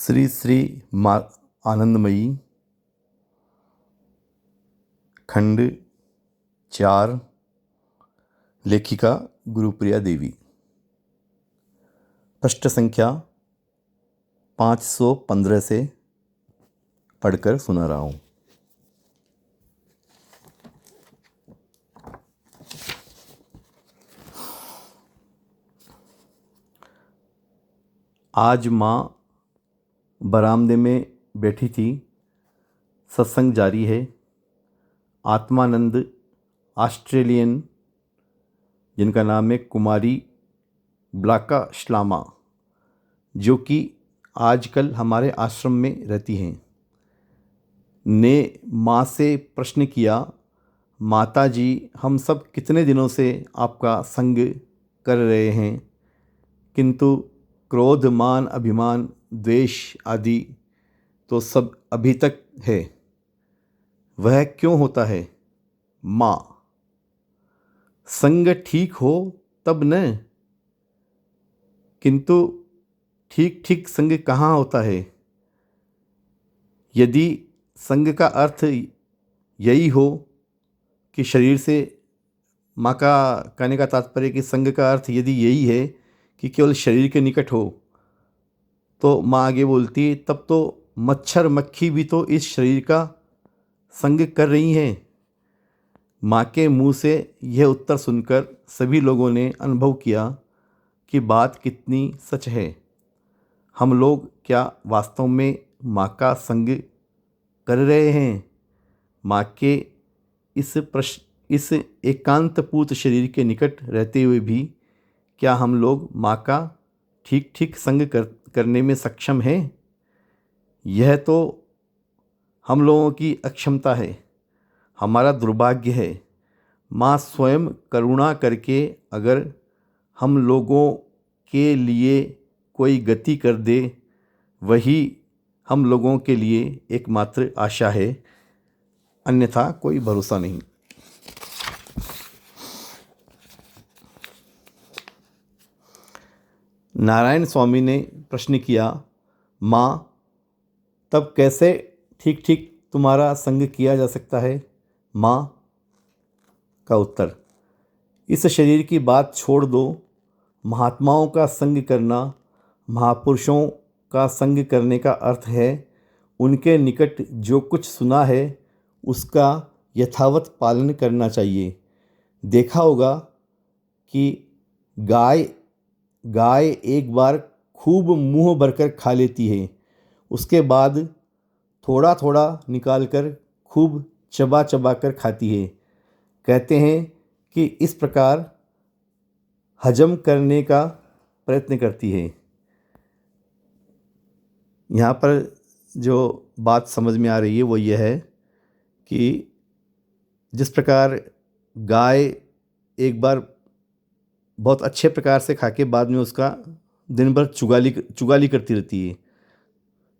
श्री श्री माँ आनंदमयी खंड 4 लेखिका गुरुप्रिया देवी। पृष्ठ संख्या 515 से पढ़कर सुना रहा हूँ। आज माँ बरामदे में बैठी थी। सत्संग जारी है। आत्मानंद ऑस्ट्रेलियन, जिनका नाम है कुमारी ब्लाका श्लामा, जो कि आजकल हमारे आश्रम में रहती हैं, ने माँ से प्रश्न किया, माता जी, हम सब कितने दिनों से आपका संग कर रहे हैं, किंतु क्रोध, मान, अभिमान, द्वेष आदि तो सब अभी तक है। वह क्यों होता है? माँ: संग ठीक हो तब न, किंतु ठीक ठीक संग कहाँ होता है? यदि संग का अर्थ यही हो कि शरीर से, माँ का कहने का तात्पर्य कि संग का अर्थ यदि यही है कि केवल शरीर के निकट हो, तो माँ आगे बोलती, तब तो मच्छर मक्खी भी तो इस शरीर का संग कर रही हैं। माँ के मुंह से यह उत्तर सुनकर सभी लोगों ने अनुभव किया कि बात कितनी सच है। हम लोग क्या वास्तव में माँ का संग कर रहे हैं? माँ के इस एकांतपूत शरीर के निकट रहते हुए भी क्या हम लोग माँ का ठीक ठीक संग करने में सक्षम हैं? यह तो हम लोगों की अक्षमता है, हमारा दुर्भाग्य है। माँ स्वयं करुणा करके अगर हम लोगों के लिए कोई गति कर दे, वही हम लोगों के लिए एकमात्र आशा है, अन्यथा कोई भरोसा नहीं। नारायण स्वामी ने प्रश्न किया, माँ, तब कैसे ठीक ठीक तुम्हारा संग किया जा सकता है? माँ का उत्तर: इस शरीर की बात छोड़ दो। महात्माओं का संग करना, महापुरुषों का संग करने का अर्थ है उनके निकट जो कुछ सुना है उसका यथावत पालन करना चाहिए। देखा होगा कि गाय एक बार खूब मुंह भरकर खा लेती है, उसके बाद थोड़ा थोड़ा निकालकर खूब चबा चबा कर खाती है। कहते हैं कि इस प्रकार हजम करने का प्रयत्न करती है। यहाँ पर जो बात समझ में आ रही है वो ये है कि जिस प्रकार गाय एक बार बहुत अच्छे प्रकार से खा के बाद में उसका दिन भर चुगाली करती रहती है,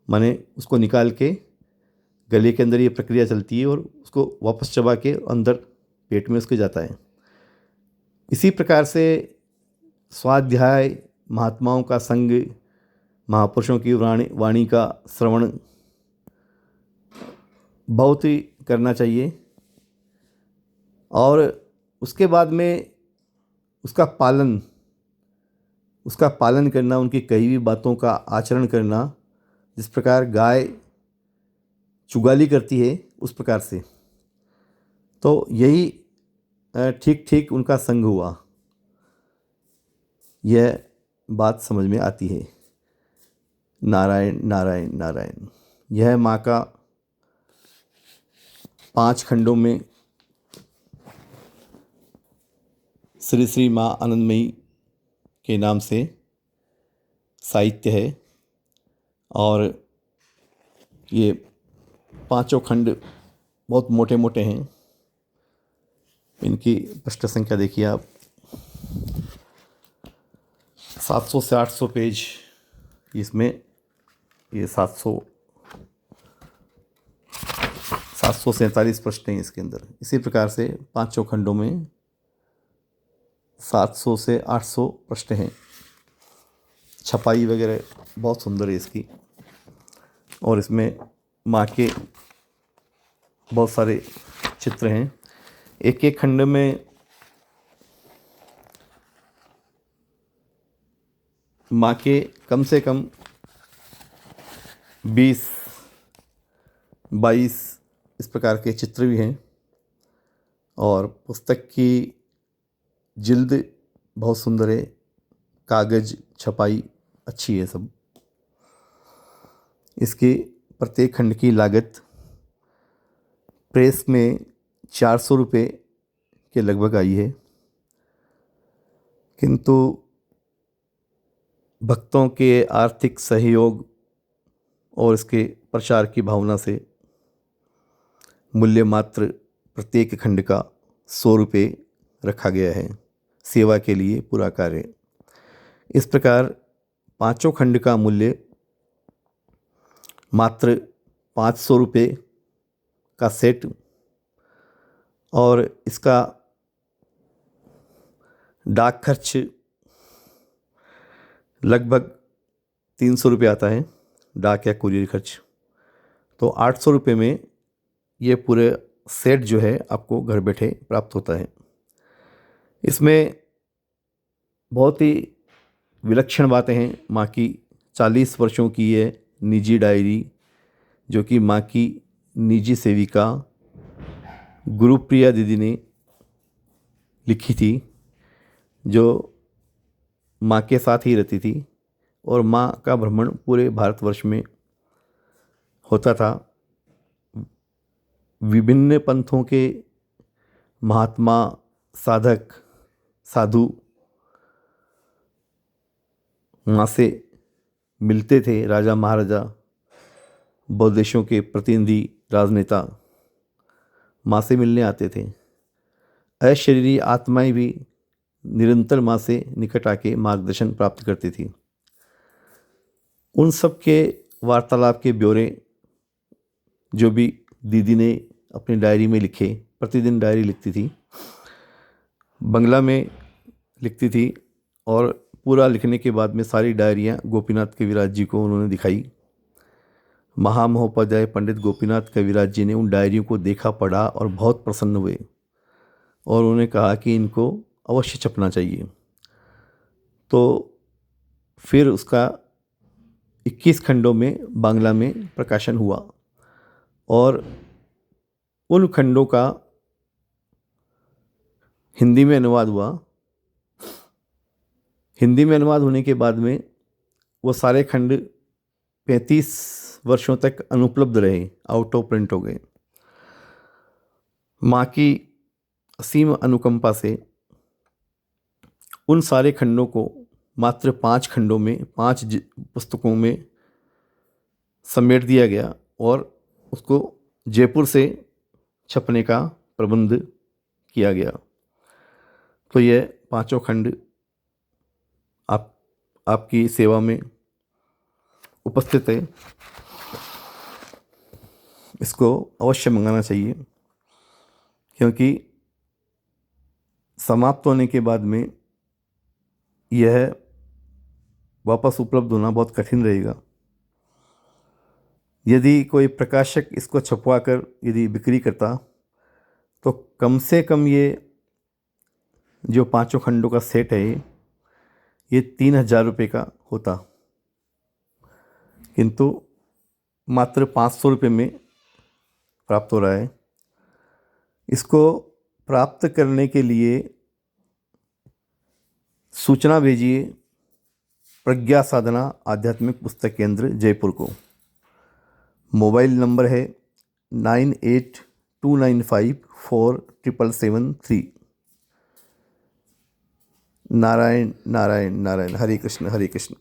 माने उसको निकाल के गले के अंदर ये प्रक्रिया चलती है और उसको वापस चबा के अंदर पेट में उसके जाता है। इसी प्रकार से स्वाध्याय, महात्माओं का संग, महापुरुषों की वाणी का श्रवण बहुत ही करना चाहिए, और उसके बाद में उसका पालन करना, उनकी कही हुई बातों का आचरण करना। जिस प्रकार गाय चुगाली करती है उस प्रकार से, तो यही ठीक ठीक उनका संग हुआ। यह बात समझ में आती है। नारायण नारायण नारायण। यह माँ का 5 खंडों में श्री श्री माँ आनंदमयी के नाम से साहित्य है, और ये 5 खंड बहुत मोटे मोटे हैं। इनकी पृष्ठ संख्या देखिए आप, 700 से 800 पेज इसमें, ये 747 पृष्ठ हैं इसके अंदर। इसी प्रकार से 5 खंडों में 700 से 800 पृष्ठ हैं। छपाई वगैरह बहुत सुंदर है इसकी। और इसमें माँ के बहुत सारे चित्र हैं। एक एक खंड में माँ के कम से कम 20-22 इस प्रकार के चित्र भी हैं और पुस्तक की जिल्द बहुत सुंदर है, कागज़ छपाई अच्छी है सब। इसके प्रत्येक खंड की लागत प्रेस में 400 रुपये के लगभग आई है, किंतु भक्तों के आर्थिक सहयोग और इसके प्रचार की भावना से मूल्य मात्र प्रत्येक खंड का 100 रुपये रखा गया है, सेवा के लिए पूरा कार्य। इस प्रकार पांचों खंड का मूल्य मात्र 500 रुपये का सेट और इसका डाक खर्च लगभग 300 रुपये आता है, डाक या कुरियर खर्च। तो 800 रुपये में ये पूरे सेट जो है आपको घर बैठे प्राप्त होता है। इसमें बहुत ही विलक्षण बातें हैं। माँ की 40 वर्षों की ये निजी डायरी जो कि माँ की निजी सेविका गुरुप्रिया दीदी ने लिखी थी, जो माँ के साथ ही रहती थी और माँ का भ्रमण पूरे भारतवर्ष में होता था। विभिन्न पंथों के महात्मा, साधक, साधु माँ से मिलते थे। राजा महाराजा, बौद्ध देशों के प्रतिनिधि, राजनेता माँ से मिलने आते थे। अशरीरी आत्माएं भी निरंतर माँ से निकट आके मार्गदर्शन प्राप्त करती थी। उन सब के वार्तालाप के ब्यौरे जो भी दीदी ने अपनी डायरी में लिखे, प्रतिदिन डायरी लिखती थी, बंगला में लिखती थी और पूरा लिखने के बाद में सारी डायरियाँ गोपीनाथ कविराज जी को उन्होंने दिखाई। महामहोपाध्याय पंडित गोपीनाथ कविराज जी ने उन डायरियों को देखा, पढ़ा और बहुत प्रसन्न हुए और उन्होंने कहा कि इनको अवश्य छपना चाहिए। तो फिर उसका 21 खंडों में बांग्ला में प्रकाशन हुआ और उन खंडों का हिंदी में अनुवाद हुआ। हिंदी में अनुवाद होने के बाद में वो सारे खंड 35 वर्षों तक अनुपलब्ध रहे, आउट ऑफ प्रिंट हो गए। माँ की असीम अनुकंपा से उन सारे खंडों को मात्र 5 खंडों में, 5 पुस्तकों में समेट दिया गया और उसको जयपुर से छपने का प्रबंध किया गया। तो ये पांचों खंड आपकी सेवा में उपस्थित है। इसको अवश्य मंगाना चाहिए, क्योंकि समाप्त होने के बाद में यह वापस उपलब्ध होना बहुत कठिन रहेगा। यदि कोई प्रकाशक इसको छपवा कर यदि बिक्री करता तो कम से कम ये जो पांचों खंडों का सेट है ये 3000 रुपये का होता, किंतु मात्र 500 रुपये में प्राप्त हो रहा है। इसको प्राप्त करने के लिए सूचना भेजिए प्रज्ञा साधना आध्यात्मिक पुस्तक केंद्र जयपुर को। मोबाइल नंबर है 9829547773। नारायण नारायण नारायण। हरे कृष्ण हरे कृष्ण।